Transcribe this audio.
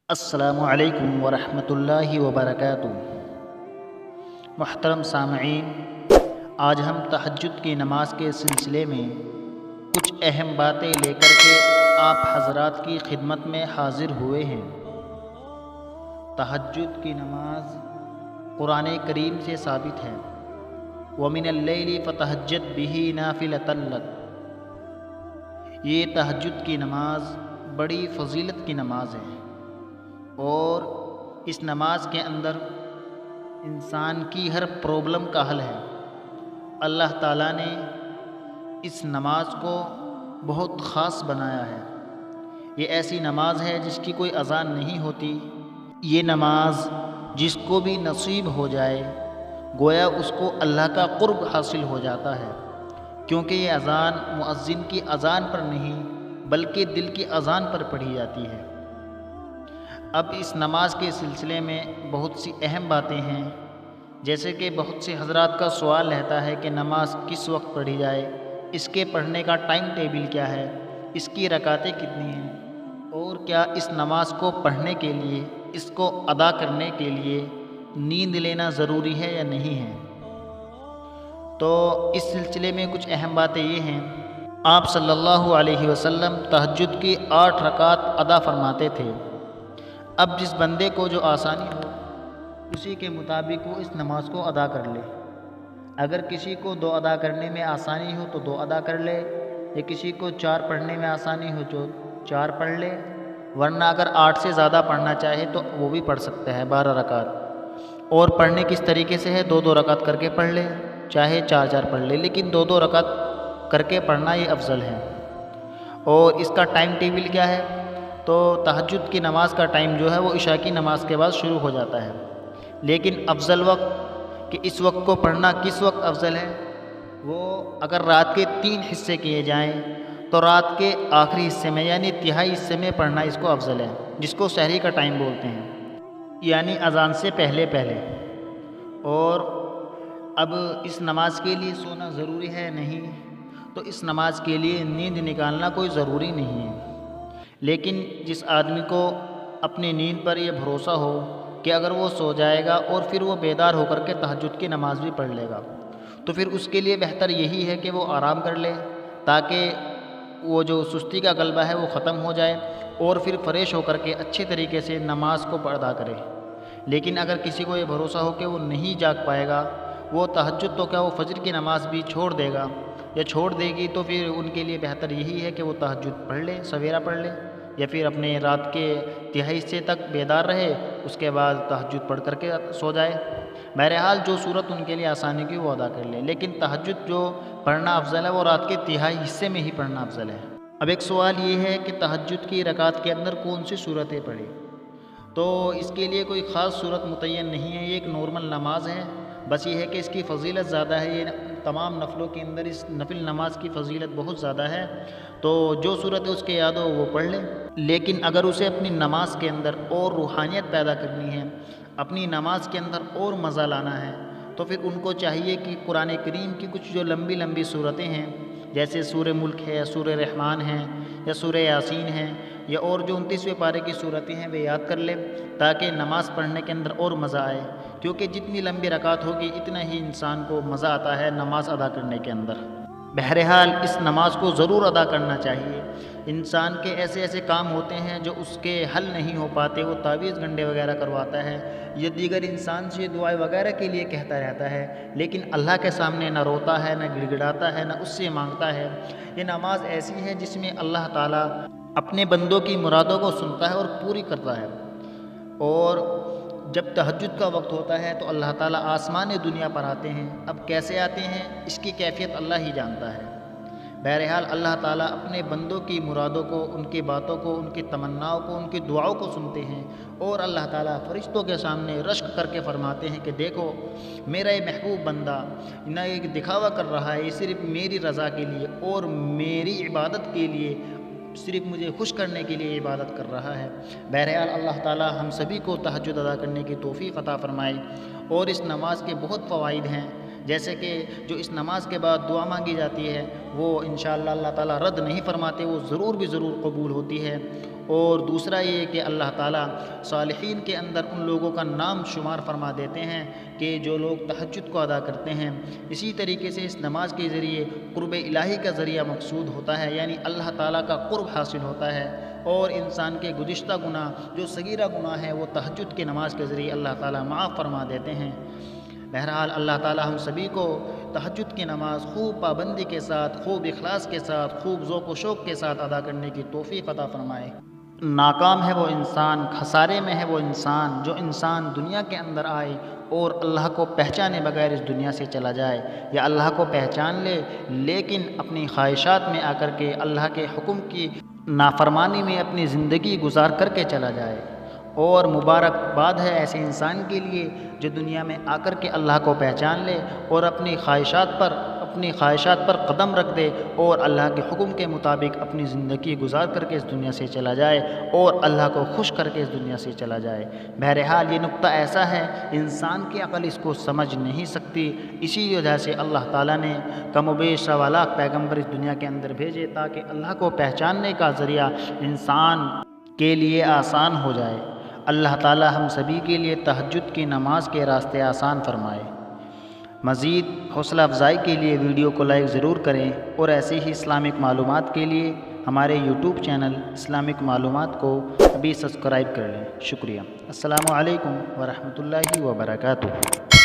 السلام علیکم ورحمۃ اللہ وبرکاتہ۔ محترم سامعین، آج ہم تہجد کی نماز کے سلسلے میں کچھ اہم باتیں لے کر کے آپ حضرات کی خدمت میں حاضر ہوئے ہیں۔ تہجد کی نماز قرآن کریم سے ثابت ہے، وَمِنَ اللَّيْلِ فَتَہَجَّدْ بِهِ نَافِلَةً لَكَ۔ یہ تہجد کی نماز بڑی فضیلت کی نماز ہے، اور اس نماز کے اندر انسان کی ہر پرابلم کا حل ہے۔ اللہ تعالیٰ نے اس نماز کو بہت خاص بنایا ہے۔ یہ ایسی نماز ہے جس کی کوئی اذان نہیں ہوتی۔ یہ نماز جس کو بھی نصیب ہو جائے، گویا اس کو اللہ کا قرب حاصل ہو جاتا ہے، کیونکہ یہ اذان مؤذن کی اذان پر نہیں بلکہ دل کی اذان پر پڑھی جاتی ہے۔ اب اس نماز کے سلسلے میں بہت سی اہم باتیں ہیں، جیسے کہ بہت سے حضرات کا سوال رہتا ہے کہ نماز کس وقت پڑھی جائے، اس کے پڑھنے کا ٹائم ٹیبل کیا ہے، اس کی رکعتیں کتنی ہیں، اور کیا اس نماز کو پڑھنے کے لیے، اس کو ادا کرنے کے لیے نیند لینا ضروری ہے یا نہیں ہے۔ تو اس سلسلے میں کچھ اہم باتیں یہ ہیں۔ آپ صلی اللہ علیہ وسلم تہجد کی 8 رکعت ادا فرماتے تھے۔ اب جس بندے کو جو آسانی ہو اسی کے مطابق وہ اس نماز کو ادا کر لے۔ اگر کسی کو 2 ادا کرنے میں آسانی ہو تو 2 ادا کر لے، یا کسی کو 4 پڑھنے میں آسانی ہو تو 4 پڑھ لے، ورنہ اگر 8 سے زیادہ پڑھنا چاہے تو وہ بھی پڑھ سکتا ہے 12 رکعت۔ اور پڑھنے کس طریقے سے ہے، 2 رکعت کر کے پڑھ لے، چاہے 4 پڑھ لے، لیکن 2 رکعت کر کے پڑھنا یہ افضل ہے۔ اور اس کا ٹائم ٹیبل کیا ہے، تو تہجد کی نماز کا ٹائم جو ہے وہ عشاء کی نماز کے بعد شروع ہو جاتا ہے، لیکن افضل وقت کہ اس وقت کو پڑھنا کس وقت افضل ہے، وہ اگر رات کے 3 حصے کیے جائیں تو رات کے آخری حصے میں یعنی تہائی حصے میں پڑھنا اس کو افضل ہے، جس کو سحری کا ٹائم بولتے ہیں، یعنی اذان سے پہلے پہلے۔ اور اب اس نماز کے لیے سونا ضروری ہے نہیں، تو اس نماز کے لیے نیند نکالنا کوئی ضروری نہیں ہے، لیکن جس آدمی کو اپنی نیند پر یہ بھروسہ ہو کہ اگر وہ سو جائے گا اور پھر وہ بیدار ہو کر کے تہجد کی نماز بھی پڑھ لے گا، تو پھر اس کے لیے بہتر یہی ہے کہ وہ آرام کر لے، تاکہ وہ جو سستی کا غلبہ ہے وہ ختم ہو جائے، اور پھر فریش ہو کر کے اچھے طریقے سے نماز کو ادا کرے۔ لیکن اگر کسی کو یہ بھروسہ ہو کہ وہ نہیں جاگ پائے گا، وہ تہجد تو کیا وہ فجر کی نماز بھی چھوڑ دے گا یا چھوڑ دے گی، تو پھر ان کے لیے بہتر یہی ہے کہ وہ تہجد پڑھ لے، سویرا پڑھ لے، یا پھر اپنے رات کے تہائی حصے تک بیدار رہے، اس کے بعد تہجد پڑھ کر کے سو جائے۔ بہرحال جو صورت ان کے لیے آسانی کی وہ ادا کر لے، لیکن تہجد جو پڑھنا افضل ہے وہ رات کے تہائی حصے میں ہی پڑھنا افضل ہے۔ اب ایک سوال یہ ہے کہ تہجد کی رکعت کے اندر کون سی صورتیں پڑھیں، تو اس کے لیے کوئی خاص صورت متعین نہیں ہے، یہ ایک نارمل نماز ہے، بس یہ ہے کہ اس کی فضیلت زیادہ ہے۔ یہ تمام نفلوں کے اندر اس نفل نماز کی فضیلت بہت زیادہ ہے، تو جو صورت اس کے یاد ہو وہ پڑھ لے۔ لیکن اگر اسے اپنی نماز کے اندر اور روحانیت پیدا کرنی ہے، اپنی نماز کے اندر اور مزہ لانا ہے، تو پھر ان کو چاہیے کہ قرآن کریم کی کچھ جو لمبی لمبی صورتیں ہیں، جیسے سورہ ملک ہے، سورہ رحمان ہے، یا سورہ یاسین ہے، یا اور جو 29ویں پارے کی صورتیں ہیں وہ یاد کر لے، تاکہ نماز پڑھنے کے اندر اور مزہ آئے، کیونکہ جتنی لمبی رکعت ہوگی اتنا ہی انسان کو مزہ آتا ہے نماز ادا کرنے کے اندر۔ بہرحال اس نماز کو ضرور ادا کرنا چاہیے۔ انسان کے ایسے ایسے کام ہوتے ہیں جو اس کے حل نہیں ہو پاتے، وہ تعویذ گنڈے وغیرہ کرواتا ہے، یا دیگر انسان سے دعائیں وغیرہ کے لیے کہتا رہتا ہے، لیکن اللہ کے سامنے نہ روتا ہے، نہ گڑ گڑاتا ہے، نہ اس سے مانگتا ہے۔ یہ نماز ایسی ہے جس میں اللہ تعالیٰ اپنے بندوں کی مرادوں کو سنتا ہے اور پوری کرتا ہے۔ اور جب تہجد کا وقت ہوتا ہے تو اللہ تعالیٰ آسمان دنیا پر آتے ہیں، اب کیسے آتے ہیں اس کی کیفیت اللہ ہی جانتا ہے۔ بہرحال اللہ تعالیٰ اپنے بندوں کی مرادوں کو، ان کی باتوں کو، ان کی تمناؤں کو، ان کی دعاؤں کو سنتے ہیں، اور اللہ تعالیٰ فرشتوں کے سامنے رشک کر کے فرماتے ہیں کہ دیکھو میرا یہ محبوب بندہ نہ ایک دکھاوا کر رہا ہے، یہ صرف میری رضا کے لیے اور میری عبادت کے لیے، صرف مجھے خوش کرنے کے لیے عبادت کر رہا ہے۔ بہرحال اللہ تعالیٰ ہم سبھی کو تہجد ادا کرنے کی توفیق عطا فرمائے۔ اور اس نماز کے بہت فوائد ہیں، جیسے کہ جو اس نماز کے بعد دعا مانگی جاتی ہے وہ انشاءاللہ اللہ تعالیٰ رد نہیں فرماتے، وہ ضرور بھی ضرور قبول ہوتی ہے۔ اور دوسرا یہ کہ اللہ تعالیٰ صالحین کے اندر ان لوگوں کا نام شمار فرما دیتے ہیں کہ جو لوگ تہجد کو ادا کرتے ہیں۔ اسی طریقے سے اس نماز کے ذریعے قرب الہی کا ذریعہ مقصود ہوتا ہے، یعنی اللہ تعالیٰ کا قرب حاصل ہوتا ہے، اور انسان کے گزشتہ گناہ جو صغیرہ گناہ ہے وہ تہجد کی نماز کے ذریعے اللہ تعالیٰ معاف فرما دیتے ہیں۔ بہرحال اللہ تعالیٰ ہم سبھی کو تہجد کی نماز خوب پابندی کے ساتھ، خوب اخلاص کے ساتھ، خوب ذوق و شوق کے ساتھ ادا کرنے کی توفیق عطا فرمائے۔ ناکام ہے وہ انسان، خسارے میں ہے وہ انسان جو انسان دنیا کے اندر آئے اور اللہ کو پہچانے بغیر اس دنیا سے چلا جائے، یا اللہ کو پہچان لے لیکن اپنی خواہشات میں آ کر کے اللہ کے حکم کی نافرمانی میں اپنی زندگی گزار کر کے چلا جائے۔ اور مبارکباد ہے ایسے انسان کے لیے جو دنیا میں آ کر کے اللہ کو پہچان لے اور اپنی خواہشات پر قدم رکھ دے اور اللہ کے حکم کے مطابق اپنی زندگی گزار کر کے اس دنیا سے چلا جائے اور اللہ کو خوش کر کے اس دنیا سے چلا جائے۔ بہرحال یہ نقطہ ایسا ہے انسان کی عقل اس کو سمجھ نہیں سکتی، اسی وجہ سے اللہ تعالیٰ نے کم و بیش 1.25 لاکھ پیغمبر اس دنیا کے اندر بھیجے تاکہ اللہ کو پہچاننے کا ذریعہ انسان کے لیے آسان ہو جائے۔ اللہ تعالیٰ ہم سبھی کے لیے تہجد کی نماز کے راستے آسان فرمائے۔ مزید حوصلہ افزائی کے لیے ویڈیو کو لائک ضرور کریں، اور ایسے ہی اسلامک معلومات کے لیے ہمارے یوٹیوب چینل اسلامک معلومات کو ابھی سبسکرائب کر لیں۔ شکریہ۔ السلام علیکم ورحمۃ اللہ وبرکاتہ۔